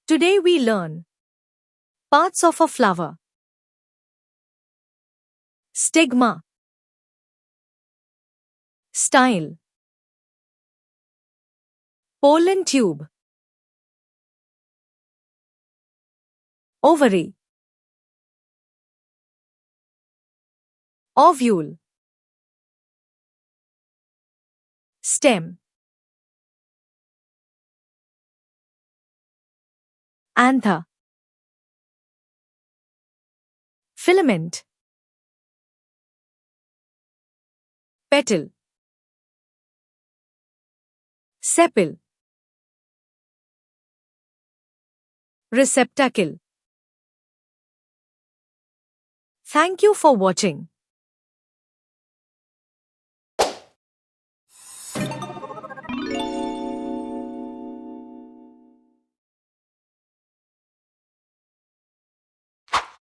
Today we learn parts of a flower. Stigma, style, pollen tube, ovary, ovule, stem, anther, filament, petal, sepal, receptacle. Thank you for watching.